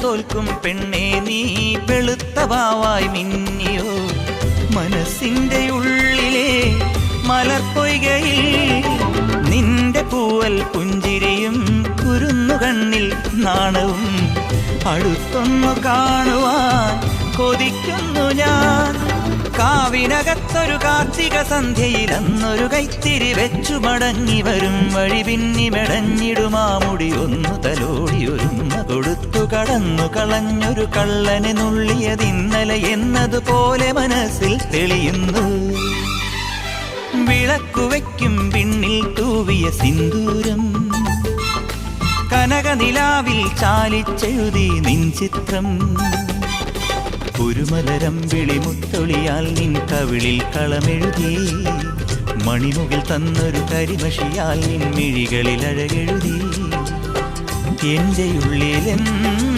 തോൽക്കും പെണ്ണേ നീ വെളുത്ത വാവായി മിന്നിയോ മനസ്സിന്റെ ഉള്ളിലെ മലർപ്പൊയ്കയിൽ നിന്റെ പൂവൽ പുഞ്ചിരിയും കുരുന്നു കണ്ണിൽ നാണവും അടുത്തൊന്നു കാണുവാൻ കൊതിക്കുന്നു ഞാൻ കാവിനകത്തൊരു കാർത്തിക സന്ധ്യയിൽ അന്നൊരു കൈത്തിരി വെച്ചു മടങ്ങി വരും വഴി പിന്നി മെടഞ്ഞിടുമാമുടി ഒന്നു തലോടി ഒരുമ കൊടുത്തു കടന്നു കളഞ്ഞൊരു കള്ളനെ നുള്ളിയതിന്നലെ എന്നതുപോലെ മനസ്സിൽ തെളിയുന്നു വിളക്കുവയ്ക്കും പിന്നിൽ തൂവിയ സിന്ദൂരം കനകനിലാവിൽ ചാലിച്ചെഴുതി നിൻ ചിത്രം കുരുമലരം വിളിമുത്തൊളിയാൽ നിൻ കവിളിൽ കളമെഴുതി മണിമുകിൽ തന്നൊരു കരിമഷിയാൽ നിൻ മിഴികളിൽ അഴകെഴുതി എന്റെ ഉള്ളിലെന്നും